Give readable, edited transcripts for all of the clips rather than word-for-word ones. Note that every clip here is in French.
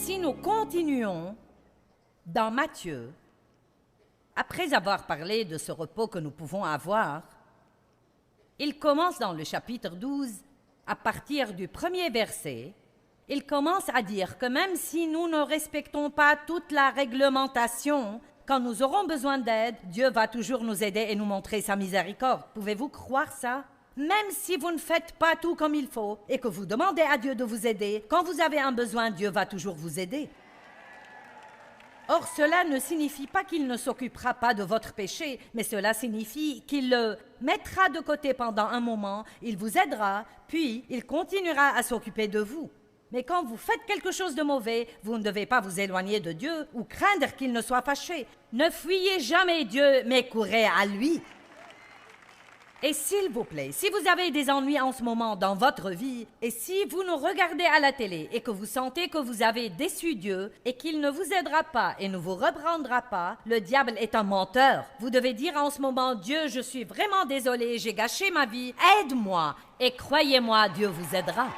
si nous continuons dans Matthieu, après avoir parlé de ce repos que nous pouvons avoir, il commence dans le chapitre 12, à partir du premier verset, il commence à dire que même si nous ne respectons pas toute la réglementation, quand nous aurons besoin d'aide, Dieu va toujours nous aider et nous montrer sa miséricorde. Pouvez-vous croire ça? Même si vous ne faites pas tout comme il faut et que vous demandez à Dieu de vous aider, quand vous avez un besoin, Dieu va toujours vous aider. Or, cela ne signifie pas qu'il ne s'occupera pas de votre péché, mais cela signifie qu'il le mettra de côté pendant un moment, il vous aidera, puis il continuera à s'occuper de vous. Mais quand vous faites quelque chose de mauvais, vous ne devez pas vous éloigner de Dieu ou craindre qu'il ne soit fâché. Ne fuyez jamais Dieu, mais courez à lui. Et s'il vous plaît, si vous avez des ennuis en ce moment dans votre vie, et si vous nous regardez à la télé et que vous sentez que vous avez déçu Dieu et qu'il ne vous aidera pas et ne vous reprendra pas, le diable est un menteur. Vous devez dire en ce moment, Dieu, je suis vraiment désolé, j'ai gâché ma vie, aide-moi. Et croyez-moi, Dieu vous aidera.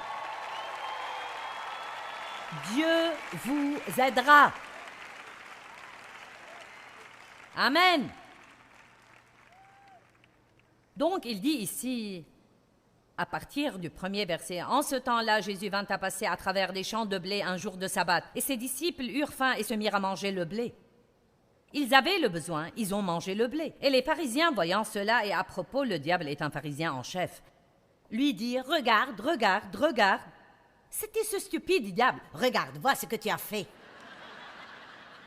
Dieu vous aidera. Amen. Donc, il dit ici, à partir du premier verset, « En ce temps-là, Jésus vint à passer à travers des champs de blé un jour de sabbat, et ses disciples eurent faim et se mirent à manger le blé. Ils avaient le besoin, ils ont mangé le blé. Et les pharisiens, voyant cela, et à propos, le diable est un pharisien en chef, lui dirent, « Regarde, regarde, regarde. » C'était ce stupide diable. « Regarde, vois ce que tu as fait. »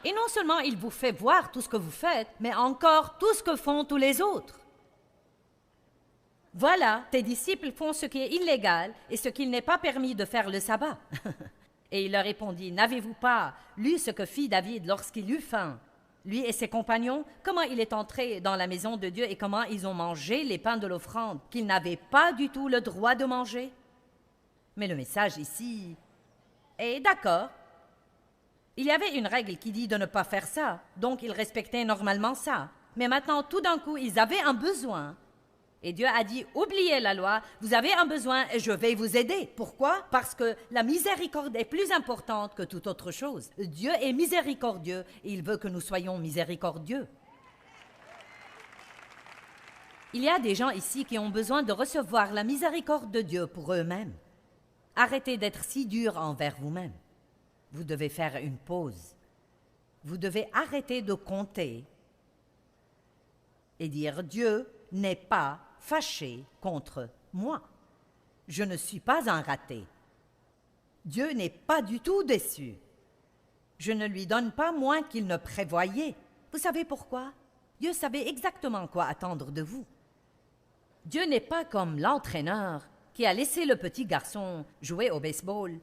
Et non seulement il vous fait voir tout ce que vous faites, mais encore tout ce que font tous les autres. Voilà, tes disciples font ce qui est illégal et ce qu'il n'est pas permis de faire le sabbat. Et il leur répondit, n'avez-vous pas lu ce que fit David lorsqu'il eut faim, lui et ses compagnons, comment il est entré dans la maison de Dieu et comment ils ont mangé les pains de l'offrande qu'ils n'avaient pas du tout le droit de manger? Mais le message ici est d'accord. Il y avait une règle qui dit de ne pas faire ça, donc ils respectaient normalement ça. Mais maintenant, tout d'un coup, ils avaient un besoin. Et Dieu a dit, oubliez la loi, vous avez un besoin et je vais vous aider. Pourquoi? Parce que la miséricorde est plus importante que toute autre chose. Dieu est miséricordieux et il veut que nous soyons miséricordieux. Il y a des gens ici qui ont besoin de recevoir la miséricorde de Dieu pour eux-mêmes. Arrêtez d'être si dur envers vous-même. Vous devez faire une pause. Vous devez arrêter de compter et dire, Dieu n'est pas fâché contre moi. Je ne suis pas un raté. Dieu n'est pas du tout déçu. Je ne lui donne pas moins qu'il ne prévoyait. Vous savez pourquoi? Dieu savait exactement quoi attendre de vous. Dieu n'est pas comme l'entraîneur qui a laissé le petit garçon jouer au baseball.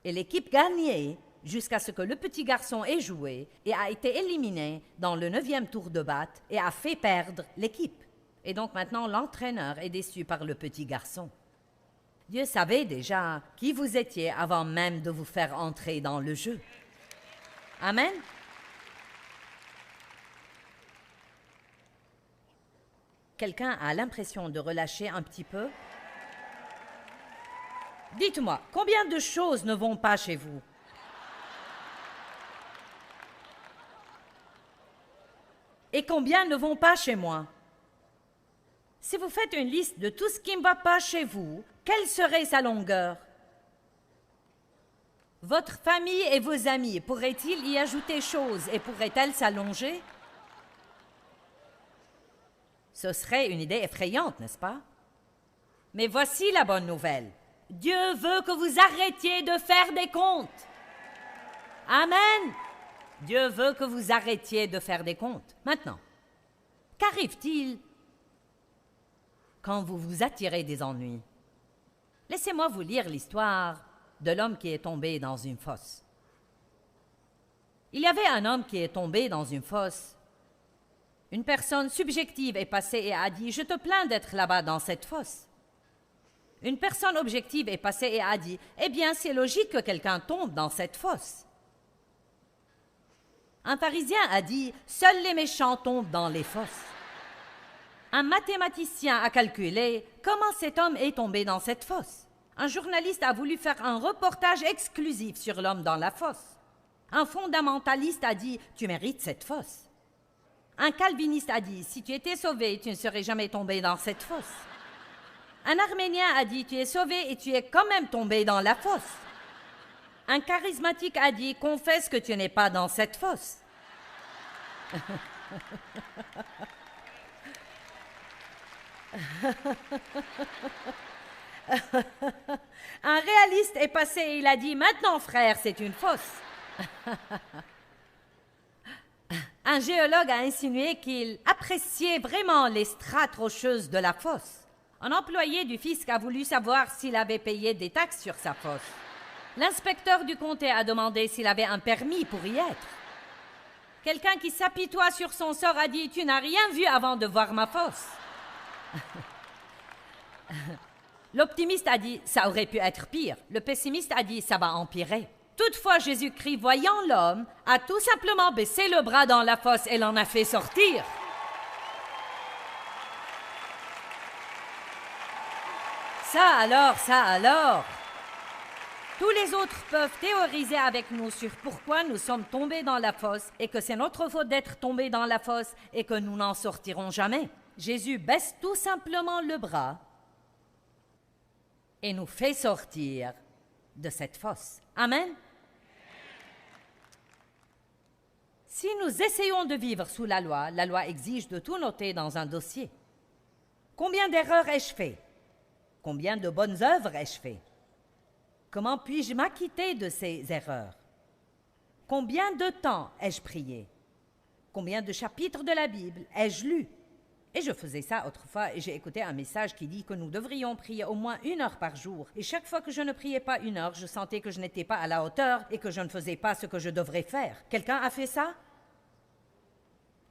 Et l'équipe gagnait jusqu'à ce que le petit garçon ait joué et a été éliminé dans le 9e tour de batte et a fait perdre l'équipe. Et donc maintenant, l'entraîneur est déçu par le petit garçon. Dieu savait déjà qui vous étiez avant même de vous faire entrer dans le jeu. Amen. Quelqu'un a l'impression de relâcher un petit peu? Dites-moi, combien de choses ne vont pas chez vous? Et combien ne vont pas chez moi? Si vous faites une liste de tout ce qui ne va pas chez vous, quelle serait sa longueur? Votre famille et vos amis, pourraient-ils y ajouter choses et pourraient-elles s'allonger? Ce serait une idée effrayante, n'est-ce pas? Mais voici la bonne nouvelle. Dieu veut que vous arrêtiez de faire des comptes. Amen. Dieu veut que vous arrêtiez de faire des comptes. Maintenant, qu'arrive-t-il quand vous vous attirez des ennuis? Laissez-moi vous lire l'histoire de l'homme qui est tombé dans une fosse. Il y avait un homme qui est tombé dans une fosse. Une personne subjective est passée et a dit « Je te plains d'être là-bas dans cette fosse ». Une personne objective est passée et a dit « Eh bien, c'est logique que quelqu'un tombe dans cette fosse ». Un pharisien a dit « Seuls les méchants tombent dans les fosses ». Un mathématicien a calculé comment cet homme est tombé dans cette fosse. Un journaliste a voulu faire un reportage exclusif sur l'homme dans la fosse. Un fondamentaliste a dit « Tu mérites cette fosse ». Un calviniste a dit « Si tu étais sauvé, tu ne serais jamais tombé dans cette fosse ». Un arménien a dit « Tu es sauvé et tu es quand même tombé dans la fosse ». Un charismatique a dit « Confesse que tu n'es pas dans cette fosse ». Un réaliste est passé et il a dit « Maintenant, frère, c'est une fosse ». Un géologue a insinué qu'il appréciait vraiment les strates rocheuses de la fosse. Un employé du fisc a voulu savoir s'il avait payé des taxes sur sa fosse. L'inspecteur du comté a demandé s'il avait un permis pour y être. Quelqu'un qui s'apitoie sur son sort a dit « Tu n'as rien vu avant de voir ma fosse ». L'optimiste a dit « Ça aurait pu être pire ». Le pessimiste a dit « Ça va empirer ». Toutefois, Jésus-Christ, voyant l'homme, a tout simplement baissé le bras dans la fosse et l'en a fait sortir. Ça alors. Tous les autres peuvent théoriser avec nous sur pourquoi nous sommes tombés dans la fosse et que c'est notre faute d'être tombés dans la fosse et que nous n'en sortirons jamais. Jésus baisse tout simplement le bras et nous fait sortir de cette fosse. Amen. Si nous essayons de vivre sous la loi exige de tout noter dans un dossier. Combien d'erreurs ai-je fait? Combien de bonnes œuvres ai-je fait? Comment puis-je m'acquitter de ces erreurs? Combien de temps ai-je prié? Combien de chapitres de la Bible ai-je lu? Et je faisais ça autrefois et j'ai écouté un message qui dit que nous devrions prier au moins 1 heure par jour. Et chaque fois que je ne priais pas 1 heure, je sentais que je n'étais pas à la hauteur et que je ne faisais pas ce que je devrais faire. Quelqu'un a fait ça?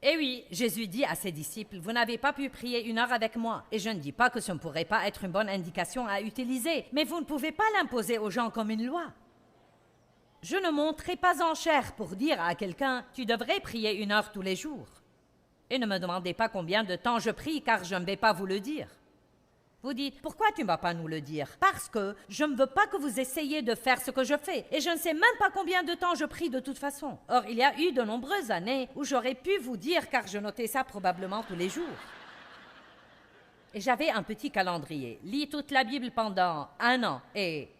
Eh oui, Jésus dit à ses disciples, vous n'avez pas pu prier 1 heure avec moi. Et je ne dis pas que ce ne pourrait pas être une bonne indication à utiliser, mais vous ne pouvez pas l'imposer aux gens comme une loi. Je ne monterai pas en chair pour dire à quelqu'un, tu devrais prier 1 heure tous les jours. Et ne me demandez pas combien de temps je prie, car je ne vais pas vous le dire. Vous dites, pourquoi tu ne vas pas nous le dire? Parce que je ne veux pas que vous essayiez de faire ce que je fais, et je ne sais même pas combien de temps je prie de toute façon. Or, il y a eu de nombreuses années où j'aurais pu vous dire, car je notais ça probablement tous les jours. Et j'avais un petit calendrier. Lis toute la Bible pendant 1 an, et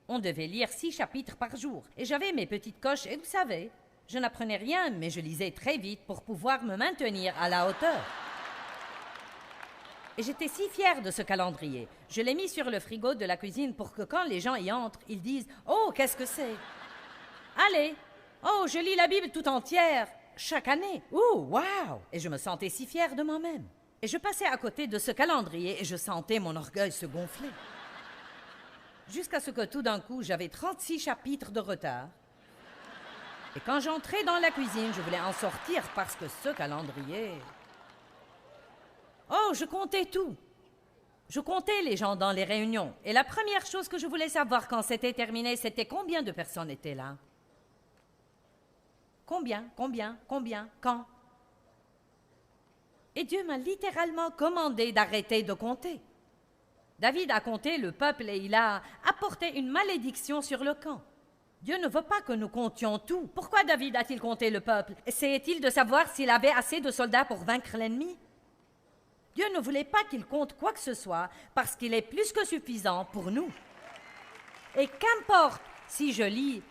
on devait lire 6 chapitres par jour. Et j'avais mes petites coches, et vous savez, je n'apprenais rien, mais je lisais très vite pour pouvoir me maintenir à la hauteur. Et j'étais si fière de ce calendrier. Je l'ai mis sur le frigo de la cuisine pour que quand les gens y entrent, ils disent « Oh, qu'est-ce que c'est? Allez! Oh, je lis la Bible tout entière, chaque année. Oh, wow! » Et je me sentais si fière de moi-même. Et je passais à côté de ce calendrier et je sentais mon orgueil se gonfler. Jusqu'à ce que tout d'un coup, j'avais 36 chapitres de retard. Et quand j'entrais dans la cuisine, je voulais en sortir parce que ce calendrier... Oh, je comptais tout. Je comptais les gens dans les réunions. Et la première chose que je voulais savoir quand c'était terminé, c'était combien de personnes étaient là. Combien, quand? Et Dieu m'a littéralement commandé d'arrêter de compter. David a compté le peuple et il a apporté une malédiction sur le camp. Dieu ne veut pas que nous comptions tout. Pourquoi David a-t-il compté le peuple? Essayait-il de savoir s'il avait assez de soldats pour vaincre l'ennemi? Dieu ne voulait pas qu'il compte quoi que ce soit parce qu'il est plus que suffisant pour nous. Et qu'importe si je lis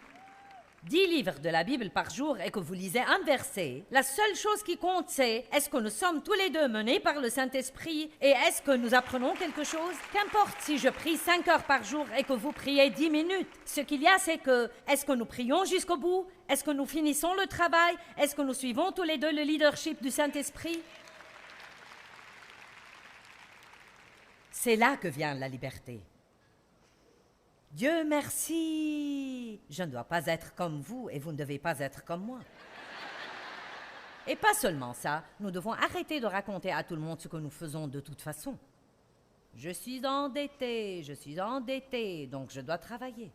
10 livres de la Bible par jour et que vous lisez un verset, la seule chose qui compte c'est est-ce que nous sommes tous les deux menés par le Saint-Esprit et est-ce que nous apprenons quelque chose? Qu'importe si je prie 5 heures par jour et que vous priez 10 minutes. Ce qu'il y a c'est que est-ce que nous prions jusqu'au bout? Est-ce que nous finissons le travail? Est-ce que nous suivons tous les deux le leadership du Saint-Esprit? C'est là que vient la liberté. Dieu merci, je ne dois pas être comme vous et vous ne devez pas être comme moi. Et pas seulement ça, nous devons arrêter de raconter à tout le monde ce que nous faisons de toute façon. Je suis endetté, donc je dois travailler.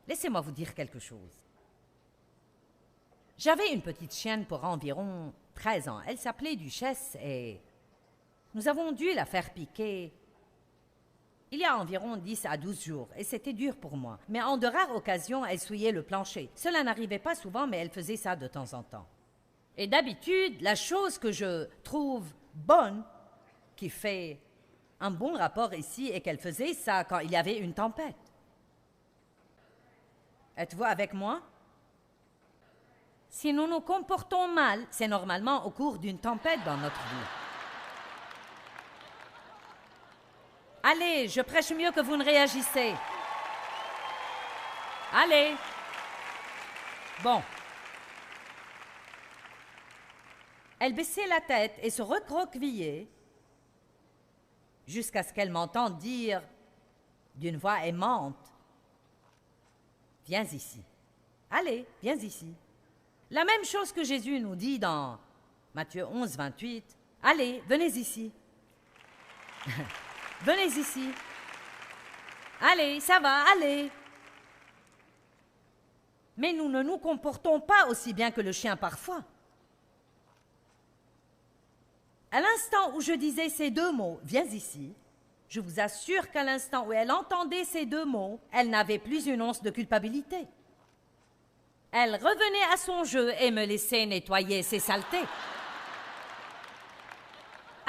Laissez-moi vous dire quelque chose. J'avais une petite chienne pour environ 13 ans. Elle s'appelait Duchesse et nous avons dû la faire piquer Il y a environ 10 à 12 jours, et c'était dur pour moi. Mais en de rares occasions, elle souillait le plancher. Cela n'arrivait pas souvent, mais elle faisait ça de temps en temps. Et d'habitude, la chose que je trouve bonne, qui fait un bon rapport ici, est qu'elle faisait ça quand il y avait une tempête. Êtes-vous avec moi? Si nous nous comportons mal, c'est normalement au cours d'une tempête dans notre vie. Allez, je prêche mieux que vous ne réagissez. Allez. Bon. Elle baissait la tête et se recroquevillait jusqu'à ce qu'elle m'entende dire d'une voix aimante, « Viens ici. Allez, viens ici. » La même chose que Jésus nous dit dans Matthieu 11, 28. « Allez, venez ici. » Venez ici. Allez, ça va, allez. Mais nous ne nous comportons pas aussi bien que le chien parfois. À l'instant où je disais ces deux mots, « Viens ici », je vous assure qu'à l'instant où elle entendait ces deux mots, elle n'avait plus une once de culpabilité. Elle revenait à son jeu et me laissait nettoyer ses saletés.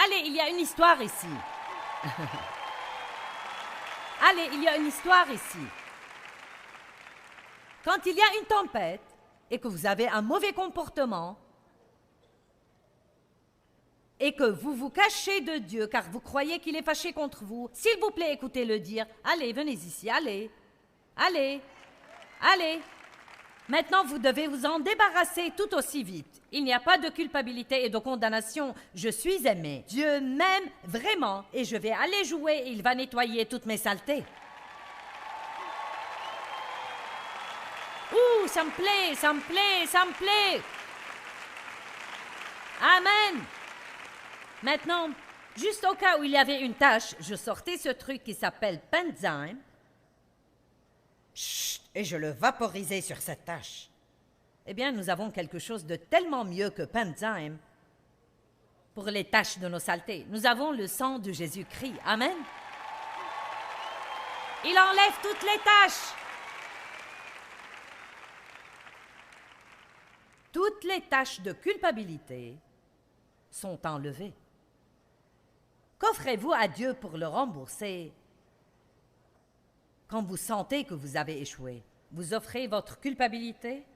Allez, il y a une histoire ici. Allez, il y a une histoire ici. Quand il y a une tempête et que vous avez un mauvais comportement et que vous vous cachez de Dieu car vous croyez qu'il est fâché contre vous, s'il vous plaît, écoutez-le dire. Allez, venez ici, allez. Allez, allez. Maintenant, vous devez vous en débarrasser tout aussi vite. Il n'y a pas de culpabilité et de condamnation. Je suis aimé. Dieu m'aime vraiment et je vais aller jouer et il va nettoyer toutes mes saletés. Ouh, ça me plaît, ça me plaît, ça me plaît. Amen. Maintenant, juste au cas où il y avait une tâche, je sortais ce truc qui s'appelle Pennzyme. Chut, et je le vaporisais sur cette tache. Eh bien, nous avons quelque chose de tellement mieux que Pennzyme pour les taches de nos saletés. Nous avons le sang de Jésus-Christ. Amen. Il enlève toutes les taches. Toutes les taches de culpabilité sont enlevées. Qu'offrez-vous à Dieu pour le rembourser quand vous sentez que vous avez échoué? Vous offrez votre culpabilité?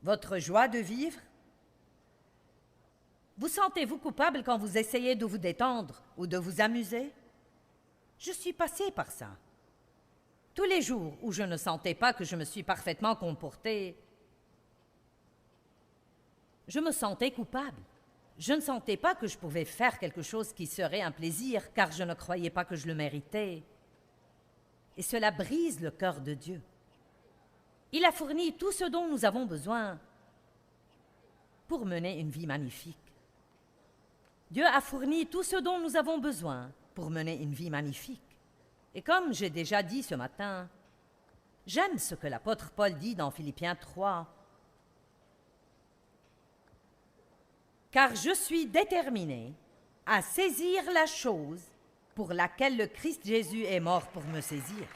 Votre joie de vivre? Vous sentez-vous coupable quand vous essayez de vous détendre ou de vous amuser? Je suis passée par ça. Tous les jours où je ne sentais pas que je me suis parfaitement comportée, je me sentais coupable. Je ne sentais pas que je pouvais faire quelque chose qui serait un plaisir, car je ne croyais pas que je le méritais. Et cela brise le cœur de Dieu. Il a fourni tout ce dont nous avons besoin pour mener une vie magnifique. Dieu a fourni tout ce dont nous avons besoin pour mener une vie magnifique. Et comme j'ai déjà dit ce matin, j'aime ce que l'apôtre Paul dit dans Philippiens 3. Car je suis déterminé à saisir la chose pour laquelle le Christ Jésus est mort pour me saisir.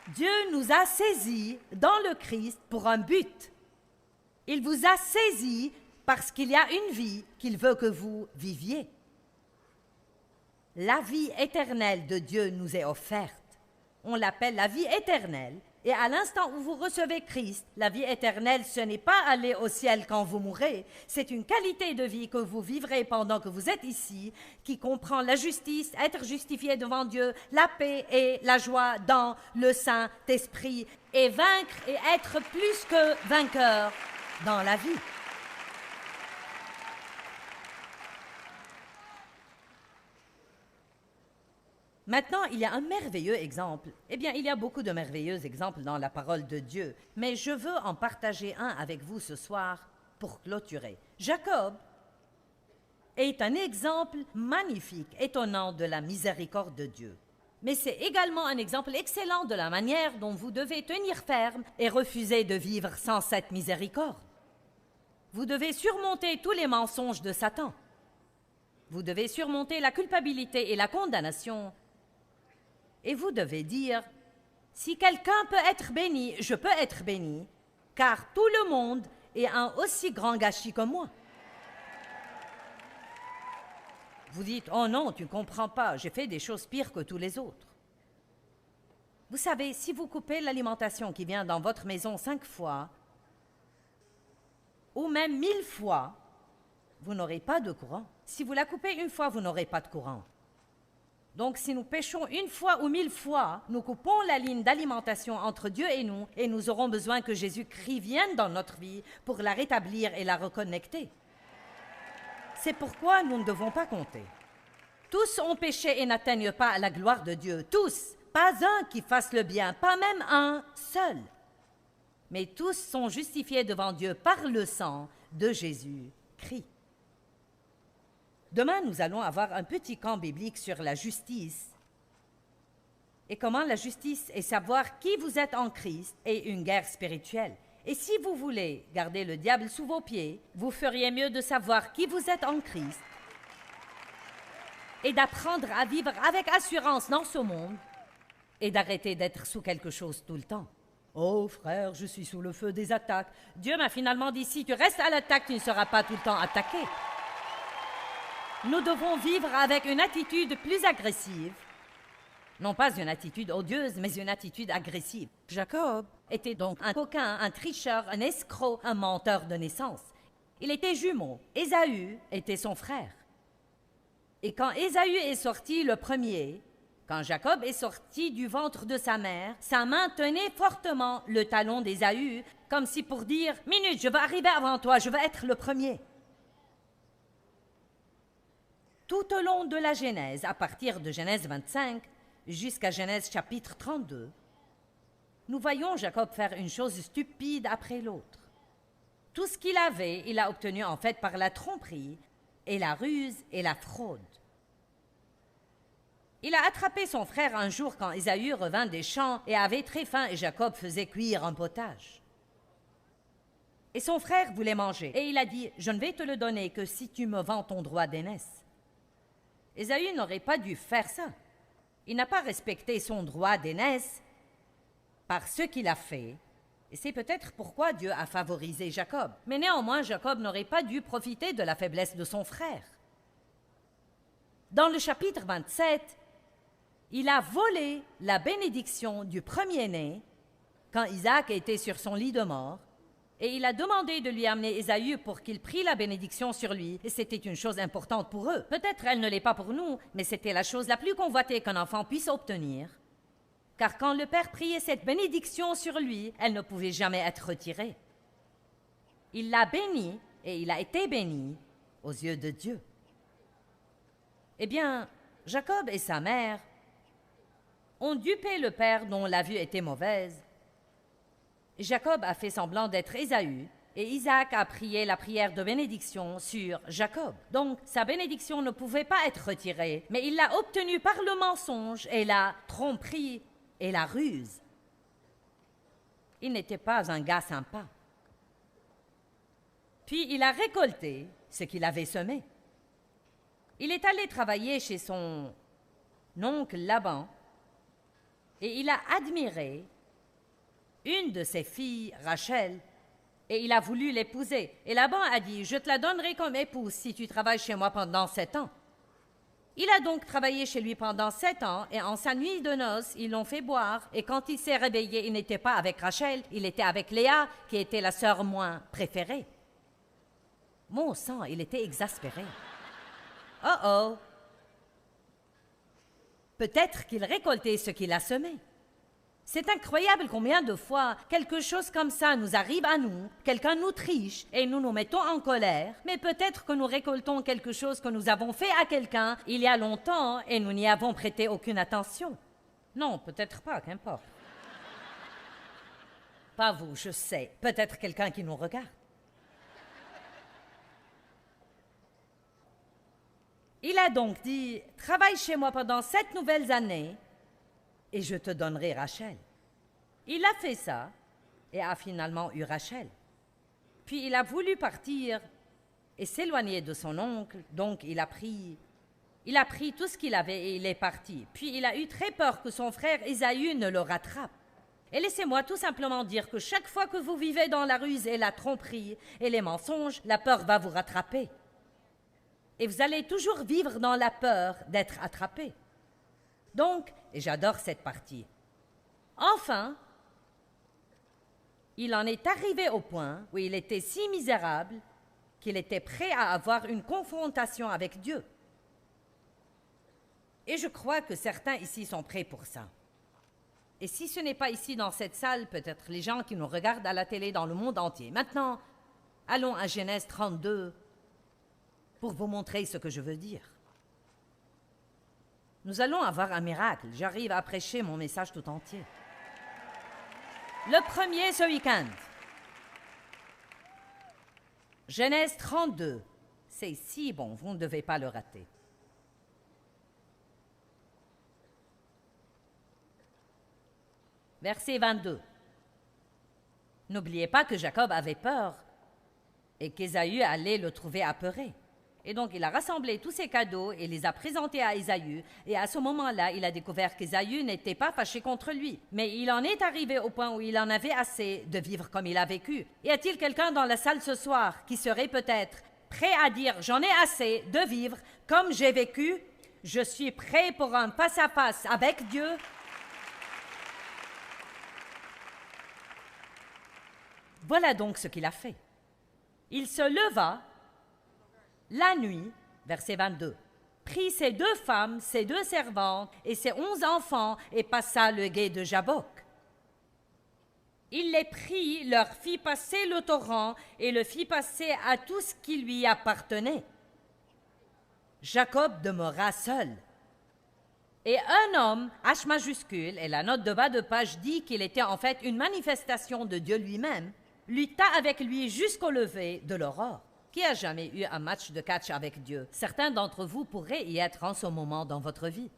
Dieu nous a saisis dans le Christ pour un but. Il vous a saisis parce qu'il y a une vie qu'il veut que vous viviez. La vie éternelle de Dieu nous est offerte. On l'appelle la vie éternelle. Et à l'instant où vous recevez Christ, la vie éternelle, ce n'est pas aller au ciel quand vous mourrez. C'est une qualité de vie que vous vivrez pendant que vous êtes ici, qui comprend la justice, être justifié devant Dieu, la paix et la joie dans le Saint-Esprit, et vaincre et être plus que vainqueur dans la vie. Maintenant, il y a un merveilleux exemple. Eh bien, il y a beaucoup de merveilleux exemples dans la parole de Dieu, mais je veux en partager un avec vous ce soir pour clôturer. Jacob est un exemple magnifique, étonnant de la miséricorde de Dieu. Mais c'est également un exemple excellent de la manière dont vous devez tenir ferme et refuser de vivre sans cette miséricorde. Vous devez surmonter tous les mensonges de Satan. Vous devez surmonter la culpabilité et la condamnation. Et vous devez dire, si quelqu'un peut être béni, je peux être béni, car tout le monde est un aussi grand gâchis que moi. Vous dites, oh non, tu ne comprends pas, j'ai fait des choses pires que tous les autres. Vous savez, si vous coupez l'alimentation qui vient dans votre maison 5 fois, ou même 1000 fois, vous n'aurez pas de courant. Si vous la coupez une fois, vous n'aurez pas de courant. Donc, si nous péchons une fois ou 1000 fois, nous coupons la ligne d'alimentation entre Dieu et nous aurons besoin que Jésus-Christ vienne dans notre vie pour la rétablir et la reconnecter. C'est pourquoi nous ne devons pas compter. Tous ont péché et n'atteignent pas la gloire de Dieu. Tous. Pas un qui fasse le bien, pas même un seul. Mais tous sont justifiés devant Dieu par le sang de Jésus-Christ. Demain, nous allons avoir un petit camp biblique sur la justice et comment la justice est savoir qui vous êtes en Christ et une guerre spirituelle. Et si vous voulez garder le diable sous vos pieds, vous feriez mieux de savoir qui vous êtes en Christ et d'apprendre à vivre avec assurance dans ce monde et d'arrêter d'être sous quelque chose tout le temps. Oh frère, je suis sous le feu des attaques. Dieu m'a finalement dit, si tu restes à l'attaque, tu ne seras pas tout le temps attaqué. Nous devons vivre avec une attitude plus agressive. Non pas une attitude odieuse, mais une attitude agressive. Jacob était donc un coquin, un tricheur, un escroc, un menteur de naissance. Il était jumeau. Ésaü était son frère. Et quand Ésaü est sorti le premier, quand Jacob est sorti du ventre de sa mère, sa main tenait fortement le talon d'Ésaü, comme si pour dire « Minute, je vais arriver avant toi, je vais être le premier ». Tout au long de la Genèse, à partir de Genèse 25 jusqu'à Genèse chapitre 32, nous voyons Jacob faire une chose stupide après l'autre. Tout ce qu'il avait, il l'a obtenu en fait par la tromperie et la ruse et la fraude. Il a attrapé son frère un jour quand Ésaü revint des champs et avait très faim et Jacob faisait cuire un potage. Et son frère voulait manger et il a dit « Je ne vais te le donner que si tu me vends ton droit d'aînesse. » Ésaü n'aurait pas dû faire ça. Il n'a pas respecté son droit d'aînesse par ce qu'il a fait. Et c'est peut-être pourquoi Dieu a favorisé Jacob. Mais néanmoins, Jacob n'aurait pas dû profiter de la faiblesse de son frère. Dans le chapitre 27, il a volé la bénédiction du premier-né quand Isaac était sur son lit de mort. Et il a demandé de lui amener Ésaü pour qu'il prît la bénédiction sur lui. Et c'était une chose importante pour eux. Peut-être elle ne l'est pas pour nous, mais c'était la chose la plus convoitée qu'un enfant puisse obtenir. Car quand le père priait cette bénédiction sur lui, elle ne pouvait jamais être retirée. Il l'a béni et il a été béni aux yeux de Dieu. Eh bien, Jacob et sa mère ont dupé le père dont la vue était mauvaise. Jacob a fait semblant d'être Ésaü, et Isaac a prié la prière de bénédiction sur Jacob. Donc, sa bénédiction ne pouvait pas être retirée, mais il l'a obtenue par le mensonge et la tromperie et la ruse. Il n'était pas un gars sympa. Puis il a récolté ce qu'il avait semé. Il est allé travailler chez son oncle Laban, et il a admiré une de ses filles, Rachel, et il a voulu l'épouser. Et Laban a dit, « Je te la donnerai comme épouse si tu travailles chez moi pendant 7 ans. » Il a donc travaillé chez lui pendant 7 ans, et en sa nuit de noces, ils l'ont fait boire, et quand il s'est réveillé, il n'était pas avec Rachel, il était avec Léa, qui était la sœur moins préférée. Mon sang, il était exaspéré. Oh oh! Peut-être qu'il récoltait ce qu'il a semé. C'est incroyable combien de fois quelque chose comme ça nous arrive à nous, quelqu'un nous triche et nous nous mettons en colère, mais peut-être que nous récoltons quelque chose que nous avons fait à quelqu'un il y a longtemps et nous n'y avons prêté aucune attention. Non, peut-être pas, qu'importe. Pas vous, je sais, peut-être quelqu'un qui nous regarde. Il a donc dit, « Travaille chez moi pendant 7 nouvelles années, et je te donnerai Rachel. » Il a fait ça et a finalement eu Rachel. Puis il a voulu partir et s'éloigner de son oncle. Donc il a pris tout ce qu'il avait et il est parti. Puis il a eu très peur que son frère Ésaü ne le rattrape. Et laissez-moi tout simplement dire que chaque fois que vous vivez dans la ruse et la tromperie et les mensonges, la peur va vous rattraper. Et vous allez toujours vivre dans la peur d'être attrapé. Donc, et j'adore cette partie, enfin, il en est arrivé au point où il était si misérable qu'il était prêt à avoir une confrontation avec Dieu. Et je crois que certains ici sont prêts pour ça. Et si ce n'est pas ici dans cette salle, peut-être les gens qui nous regardent à la télé dans le monde entier. Maintenant, allons à Genèse 32 pour vous montrer ce que je veux dire. Nous allons avoir un miracle. J'arrive à prêcher mon message tout entier. Le premier ce week-end. Genèse 32. C'est si bon, vous ne devez pas le rater. Verset 22. N'oubliez pas que Jacob avait peur et qu'Ésaü allait le trouver apeuré. Et donc il a rassemblé tous ses cadeaux et les a présentés à Ésaü. Et à ce moment-là, il a découvert qu'Ésaü n'était pas fâché contre lui. Mais il en est arrivé au point où il en avait assez de vivre comme il a vécu. Y a-t-il quelqu'un dans la salle ce soir qui serait peut-être prêt à dire « J'en ai assez de vivre comme j'ai vécu. Je suis prêt pour un face-à-face avec Dieu. » Voilà donc ce qu'il a fait. Il se leva la nuit, verset 22, prit ses 2 femmes, ses 2 servantes et ses 11 enfants et passa le gué de Jabbok. Il les prit, leur fit passer le torrent et le fit passer à tout ce qui lui appartenait. Jacob demeura seul. Et un homme, H majuscule, et la note de bas de page dit qu'il était en fait une manifestation de Dieu lui-même, lutta avec lui jusqu'au lever de l'aurore. Qui a jamais eu un match de catch avec Dieu? Certains d'entre vous pourraient y être en ce moment dans votre vie.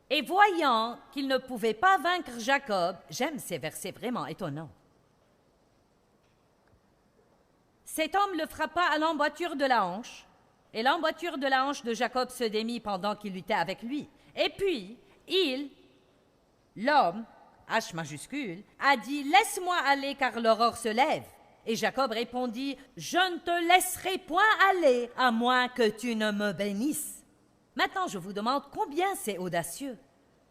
Et voyant qu'il ne pouvait pas vaincre Jacob, j'aime ces versets vraiment étonnants. Cet homme le frappa à l'emboîture de la hanche, et l'emboîture de la hanche de Jacob se démit pendant qu'il luttait avec lui. Et puis, l'homme, H majuscule, a dit « Laisse-moi aller car l'aurore se lève ». Et Jacob répondit « Je ne te laisserai point aller à moins que tu ne me bénisses. » Maintenant, je vous demande combien c'est audacieux.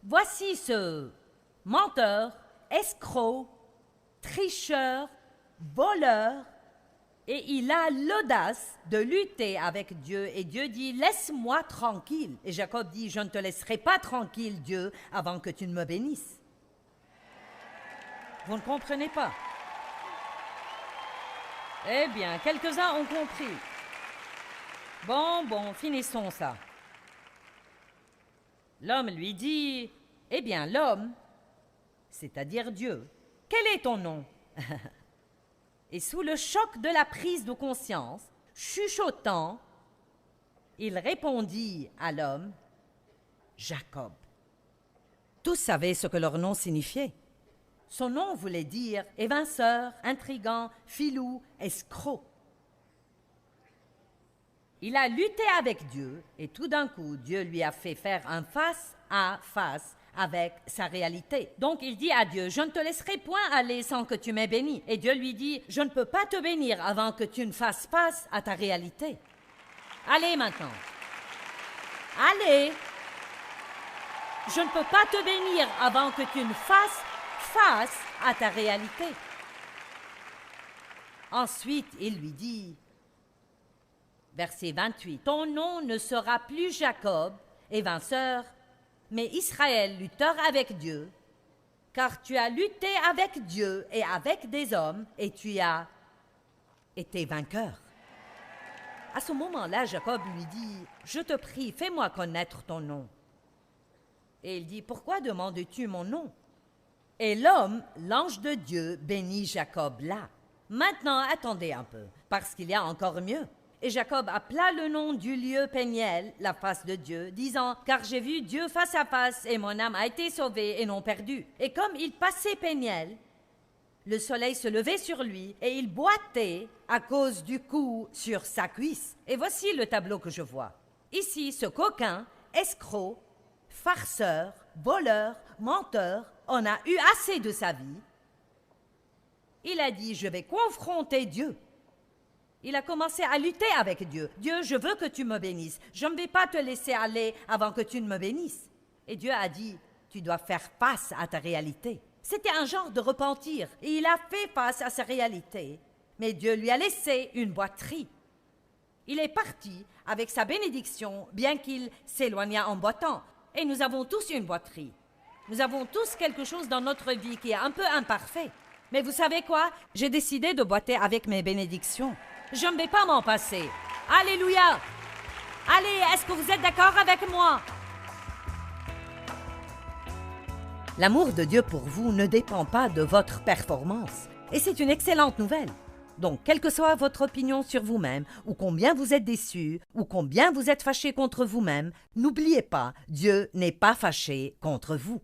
Voici ce menteur, escroc, tricheur, voleur, et il a l'audace de lutter avec Dieu. Et Dieu dit « Laisse-moi tranquille. » Et Jacob dit « Je ne te laisserai pas tranquille, Dieu, avant que tu ne me bénisses. » Vous ne comprenez pas? Eh bien, quelques-uns ont compris. Bon, finissons ça. L'homme lui dit, eh bien, l'homme, c'est-à-dire Dieu, quel est ton nom? Et sous le choc de la prise de conscience, chuchotant, il répondit à l'homme, Jacob. Tous savaient ce que leur nom signifiait. Son nom voulait dire évinceur, intrigant, filou, escroc. Il a lutté avec Dieu et tout d'un coup, Dieu lui a fait faire un face à face avec sa réalité. Donc il dit à Dieu, je ne te laisserai point aller sans que tu m'aies béni. Et Dieu lui dit, je ne peux pas te bénir avant que tu ne fasses face à ta réalité. Allez maintenant. Allez. Je ne peux pas te bénir avant que tu ne fasses face à ta réalité. Ensuite, il lui dit, verset 28, « Ton nom ne sera plus Jacob, évinceur, mais Israël, lutteur avec Dieu, car tu as lutté avec Dieu et avec des hommes, et tu as été vainqueur. » À ce moment-là, Jacob lui dit, « Je te prie, fais-moi connaître ton nom. » Et il dit, « Pourquoi demandes-tu mon nom? » Et l'homme, l'ange de Dieu, bénit Jacob là. Maintenant, attendez un peu, parce qu'il y a encore mieux. Et Jacob appela le nom du lieu Péniel, la face de Dieu, disant, « Car j'ai vu Dieu face à face, et mon âme a été sauvée et non perdue. » Et comme il passait Péniel, Le soleil se levait sur lui et il boitait à cause du coup sur sa cuisse. Et voici le tableau que je vois. Ici, ce coquin, escroc, farceur, voleur, menteur, en a eu assez de sa vie. Il a dit, je vais confronter Dieu. Il a commencé à lutter avec Dieu. Dieu, je veux que tu me bénisses. Je ne vais pas te laisser aller avant que tu ne me bénisses. Et Dieu a dit, tu dois faire face à ta réalité. C'était un genre de repentir. Et il a fait face à sa réalité. Mais Dieu lui a laissé une boiterie. Il est parti avec sa bénédiction, bien qu'il s'éloignât en boitant. Et nous avons tous une boiterie. Nous avons tous quelque chose dans notre vie qui est un peu imparfait. Mais vous savez quoi? J'ai décidé de boiter avec mes bénédictions. Je ne vais pas m'en passer. Alléluia! Allez, est-ce que vous êtes d'accord avec moi? L'amour de Dieu pour vous ne dépend pas de votre performance. Et c'est une excellente nouvelle. Donc, quelle que soit votre opinion sur vous-même, ou combien vous êtes déçu, ou combien vous êtes fâché contre vous-même, n'oubliez pas, Dieu n'est pas fâché contre vous.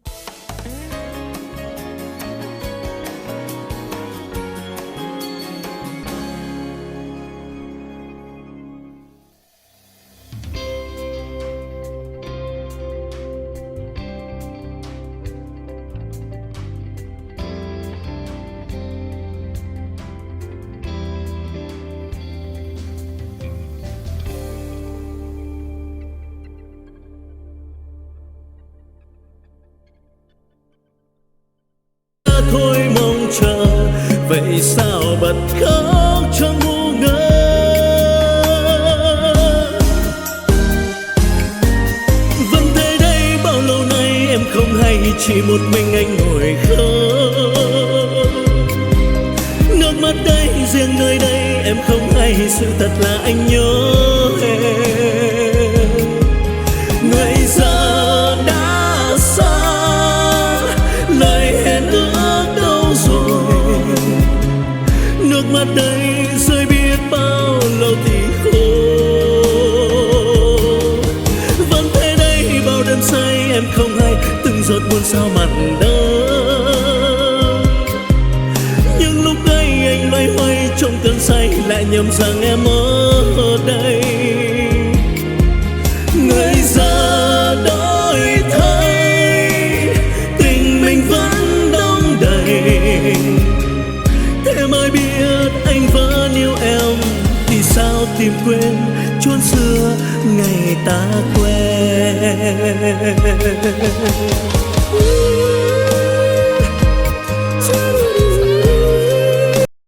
Thôi mong chờ vậy sao bật khóc cho ngu ngơ. Vẫn thế đây bao lâu nay em không hay, chỉ một mình anh ngồi khóc. Nước mắt đây riêng nơi đây em không hay, sự thật là anh nhớ em. Người giờ đã xa, lời hẹn ước đâu rồi. Nước mắt đây rơi biết bao lâu thì khô. Vẫn thế đây bao đêm say em không hay, từng giọt buồn sao mặn đắng. Nhưng lúc ấy anh loay hoay trong cơn say, lại nhầm rằng em ở đây. Người giờ đổi thay, tình mình vẫn đong đầy. Thế mới biết anh vẫn yêu em, vì sao tìm quên chốn xưa ngày ta quen.